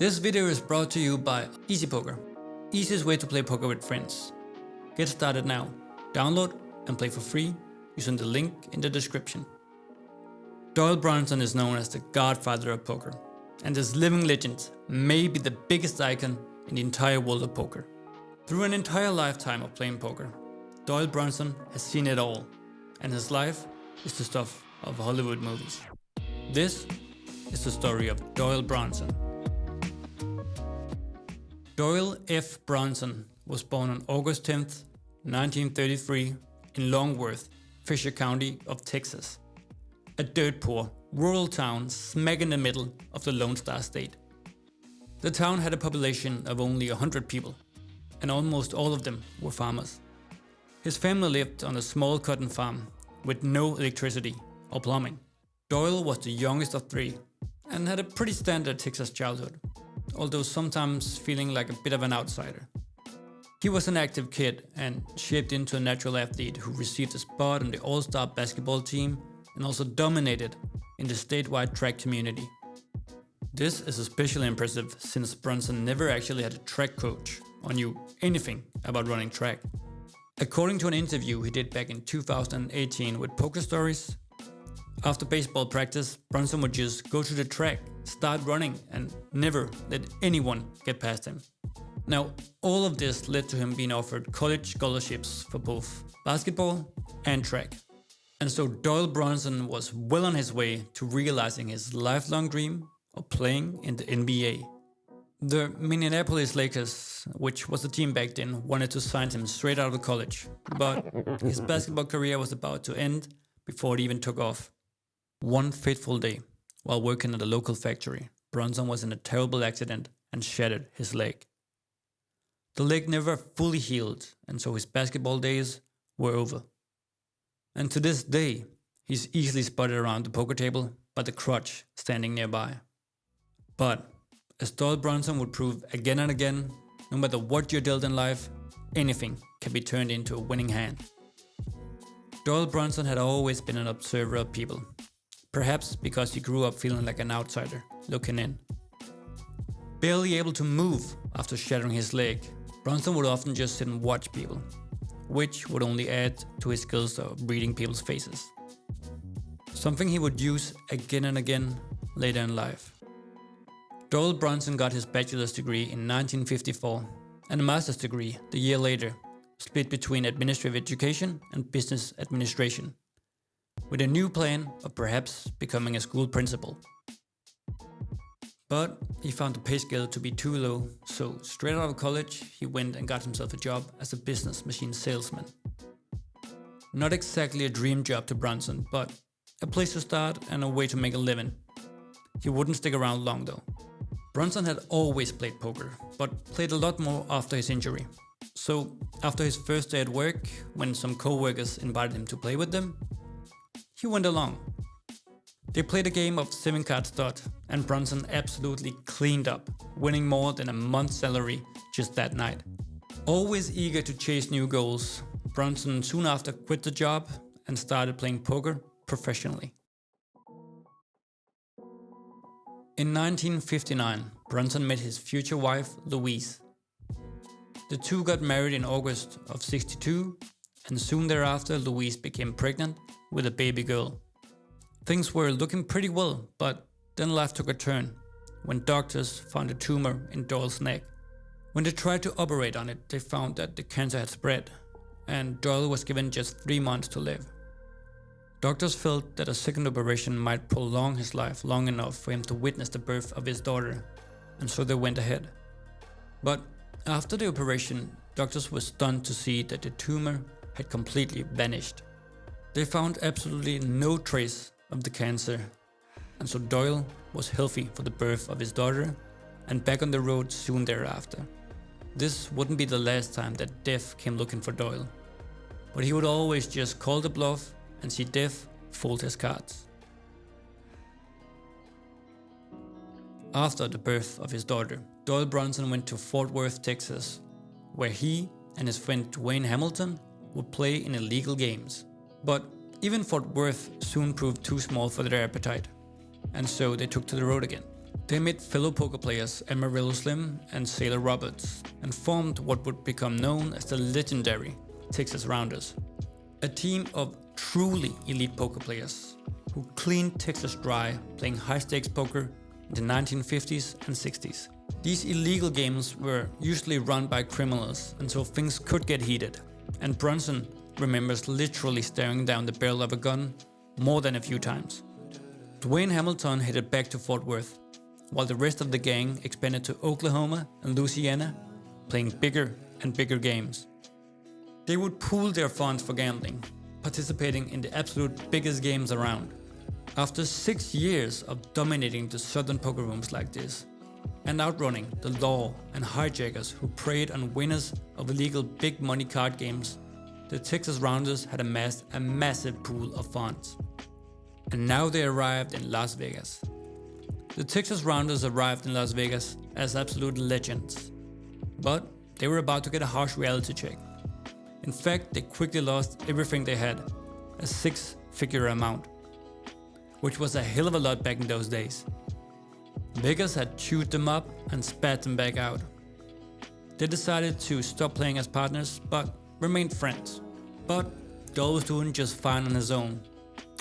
This video is brought to you by EasyPoker, easiest way to play poker with friends. Get started now. Download and play for free using the link in the description. Doyle Brunson is known as the Godfather of Poker, and this living legend may be the biggest icon in the entire world of poker. Through an entire lifetime of playing poker, Doyle Brunson has seen it all, and his life is the stuff of Hollywood movies. This is the story of Doyle Brunson. Doyle F. Brunson was born on August 10th, 1933 in Longworth, Fisher County of Texas. A dirt poor, rural town smack in the middle of the Lone Star State. The town had a population of only 100 people, and almost all of them were farmers. His family lived on a small cotton farm with no electricity or plumbing. Doyle was the youngest of three and had a pretty standard Texas childhood, although sometimes feeling like a bit of an outsider. He was an active kid and shaped into a natural athlete who received a spot on the all-star basketball team and also dominated in the statewide track community. This is especially impressive since Brunson never actually had a track coach or knew anything about running track. According to an interview he did back in 2018 with Poker Stories, after baseball practice, Brunson would just go to the track, start running, and never let anyone get past him. Now, all of this led to him being offered college scholarships for both basketball and track. And so Doyle Brunson was well on his way to realizing his lifelong dream of playing in the NBA. The Minneapolis Lakers, which was the team back then, wanted to sign him straight out of college, but his basketball career was about to end before it even took off. One fateful day, while working at a local factory, Brunson was in a terrible accident and shattered his leg. The leg never fully healed, and so his basketball days were over. And to this day, he's easily spotted around the poker table by the crutch standing nearby. But, as Doyle Brunson would prove again and again, no matter what you're dealt in life, anything can be turned into a winning hand. Doyle Brunson had always been an observer of people. Perhaps because he grew up feeling like an outsider, looking in. Barely able to move after shattering his leg, Brunson would often just sit and watch people, which would only add to his skills of reading people's faces. Something he would use again and again later in life. Doyle Brunson got his bachelor's degree in 1954 and a master's degree the year later, split between administrative education and business administration, with a new plan of perhaps becoming a school principal. But he found the pay scale to be too low, so straight out of college he went and got himself a job as a business machine salesman. Not exactly a dream job to Brunson, but a place to start and a way to make a living. He wouldn't stick around long though. Brunson had always played poker, but played a lot more after his injury. So after his first day at work, when some co-workers invited him to play with them, he went along. They played a game of 7-card stud, and Brunson absolutely cleaned up, winning more than a month's salary just that night. Always eager to chase new goals, Brunson soon after quit the job and started playing poker professionally. In 1959, Brunson met his future wife, Louise. The two got married in August of '62, and soon thereafter Louise became pregnant with a baby girl. Things were looking pretty well, but then life took a turn when doctors found a tumor in Doyle's neck. When they tried to operate on it, they found that the cancer had spread, and Doyle was given just 3 months to live. Doctors felt that a second operation might prolong his life long enough for him to witness the birth of his daughter, and so they went ahead. But after the operation, doctors were stunned to see that the tumor had completely vanished. They found absolutely no trace of the cancer, and so Doyle was healthy for the birth of his daughter and back on the road soon thereafter. This wouldn't be the last time that death came looking for Doyle, but he would always just call the bluff and see death fold his cards. After the birth of his daughter, Doyle Brunson went to Fort Worth, Texas, where he and his friend Dwayne Hamilton would play in illegal games. But even Fort Worth soon proved too small for their appetite, and so they took to the road again. They met fellow poker players Amarillo Slim and Sailor Roberts and formed what would become known as the legendary Texas Rounders, a team of truly elite poker players who cleaned Texas dry playing high-stakes poker in the 1950s and 60s. These illegal games were usually run by criminals, and so things could get heated, and Brunson remembers literally staring down the barrel of a gun more than a few times. Dwayne Hamilton headed back to Fort Worth, while the rest of the gang expanded to Oklahoma and Louisiana, playing bigger and bigger games. They would pool their funds for gambling, participating in the absolute biggest games around. After 6 years of dominating the southern poker rooms like this, and outrunning the law and hijackers who preyed on winners of illegal big money card games, the Texas Rounders had amassed a massive pool of funds. And now they arrived in Las Vegas. The Texas Rounders arrived in Las Vegas as absolute legends, but they were about to get a harsh reality check. In fact, they quickly lost everything they had, a 6-figure amount, which was a hell of a lot back in those days. Vegas had chewed them up and spat them back out. They decided to stop playing as partners, but remained friends. But Doyle was doing just fine on his own,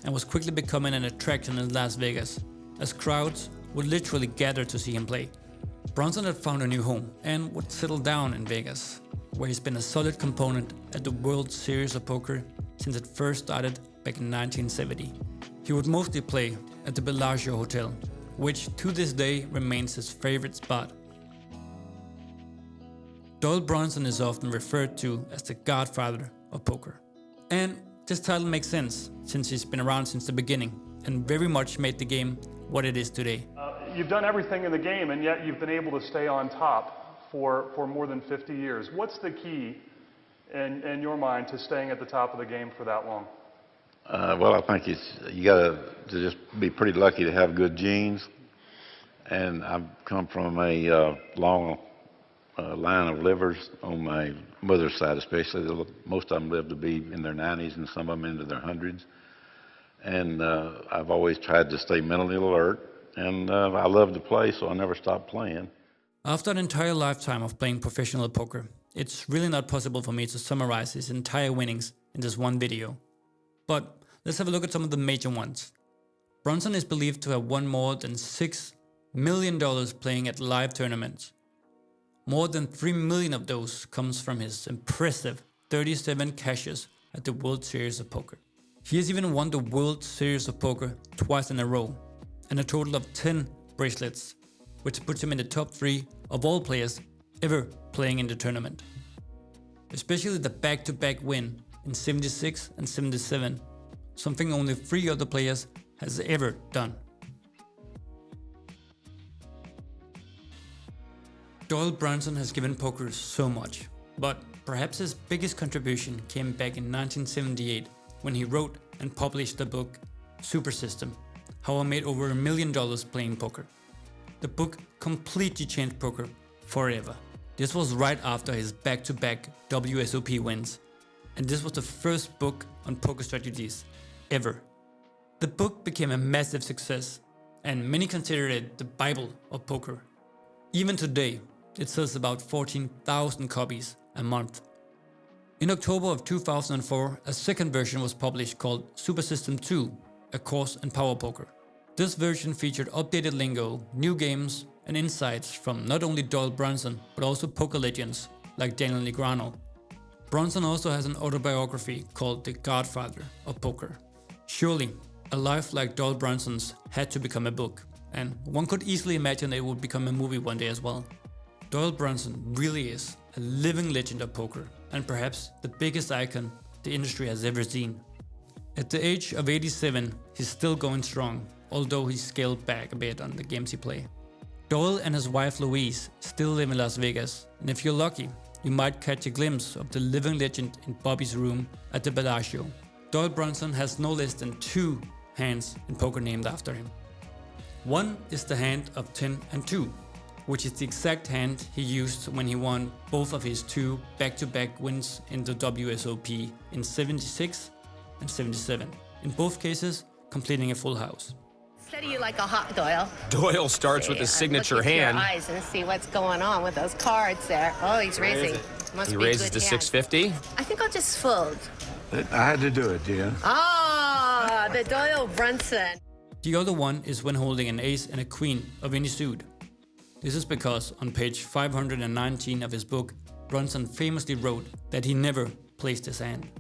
and was quickly becoming an attraction in Las Vegas, as crowds would literally gather to see him play. Brunson had found a new home and would settle down in Vegas, where he's been a solid component at the World Series of Poker since it first started back in 1970. He would mostly play at the Bellagio Hotel, which to this day remains his favorite spot. Doyle Brunson is often referred to as the Godfather of Poker. And this title makes sense, since he's been around since the beginning and very much made the game what it is today. You've done everything in the game, and yet you've been able to stay on top for more than 50 years. What's the key in your mind to staying at the top of the game for that long? Well, I think you got to just be pretty lucky to have good genes. And I've come from a long line of livers on my mother's side, especially. Most of them live to be in their 90s and some of them into their hundreds. And I've always tried to stay mentally alert. And I love to play, so I never stopped playing. After an entire lifetime of playing professional poker, it's really not possible for me to summarize his entire winnings in this one video. But let's have a look at some of the major ones. Brunson is believed to have won more than $6 million playing at live tournaments. More than 3 million of those comes from his impressive 37 cashes at the World Series of Poker. He has even won the World Series of Poker twice in a row, and a total of 10 bracelets, which puts him in the top 3 of all players ever playing in the tournament. Especially the back-to-back win in 76 and 77, something only 3 other players has ever done. Doyle Brunson has given poker so much, but perhaps his biggest contribution came back in 1978 when he wrote and published the book Super System: How I Made Over $1 million Playing Poker. The book completely changed poker forever. This was right after his back-to-back WSOP wins, and this was the first book on poker strategies ever. The book became a massive success, and many consider it the Bible of poker. Even today, it sells about 14,000 copies a month. In October of 2004, a second version was published called Super System 2, A Course in Power Poker. This version featured updated lingo, new games, and insights from not only Doyle Brunson, but also poker legends like Daniel Negreanu. Brunson also has an autobiography called The Godfather of Poker. Surely, a life like Doyle Brunson's had to become a book, and one could easily imagine it would become a movie one day as well. Doyle Brunson really is a living legend of poker, and perhaps the biggest icon the industry has ever seen. At the age of 87, he's still going strong, although he's scaled back a bit on the games he plays. Doyle and his wife Louise still live in Las Vegas, and if you're lucky, you might catch a glimpse of the living legend in Bobby's room at the Bellagio. Doyle Brunson has no less than 2 hands in poker named after him. One is the hand of 10 and 2, which is the exact hand he used when he won both of his 2 back-to-back wins in the WSOP in 76 and 77, in both cases completing a full house. Study you like a hawk, Doyle. Doyle starts with his signature hand. Look at your eyes and see what's going on with those cards there. Oh, he's raising. Must He be a raises good to hand. 650. I think I'll just fold. I had to do it, dear. Ah, the Doyle Brunson. The other one is when holding an ace and a queen of any suit. This is because on page 519 of his book, Brunson famously wrote that he never placed his hand.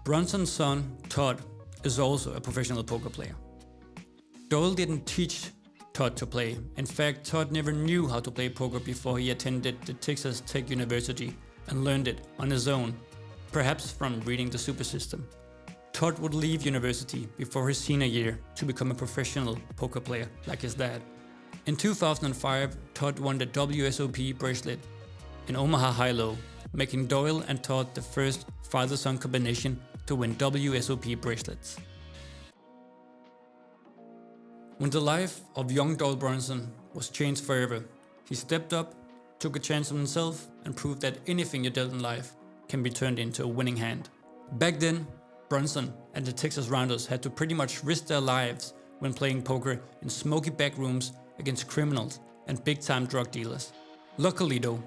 Brunson's son, Todd, is also a professional poker player. Doyle didn't teach Todd to play. In fact, Todd never knew how to play poker before he attended the Texas Tech University and learned it on his own, perhaps from reading the super system. Todd would leave university before his senior year to become a professional poker player like his dad. In 2005, Todd won the WSOP bracelet in Omaha High-Low, making Doyle and Todd the first father-son combination to win WSOP bracelets. When the life of young Doyle Brunson was changed forever, he stepped up, took a chance on himself, and proved that anything you dealt in life can be turned into a winning hand. Back then, Brunson and the Texas Rounders had to pretty much risk their lives when playing poker in smoky back rooms against criminals and big-time drug dealers. Luckily though,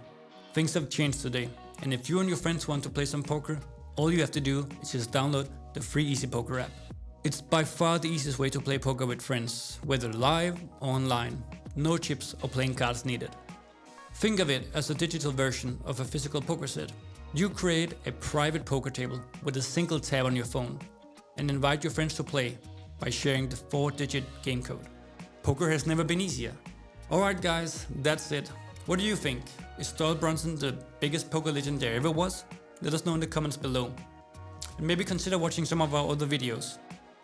things have changed today, and if you and your friends want to play some poker, all you have to do is just download the free EasyPoker app. It's by far the easiest way to play poker with friends, whether live or online. No chips or playing cards needed. Think of it as a digital version of a physical poker set. You create a private poker table with a single tab on your phone and invite your friends to play by sharing the 4-digit game code. Poker has never been easier. Alright guys, that's it. What do you think? Is Doyle Brunson the biggest poker legend there ever was? Let us know in the comments below. And maybe consider watching some of our other videos.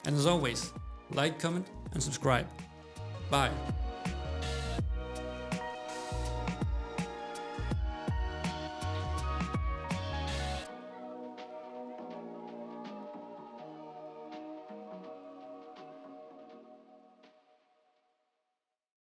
And as always, like, comment and subscribe. Bye.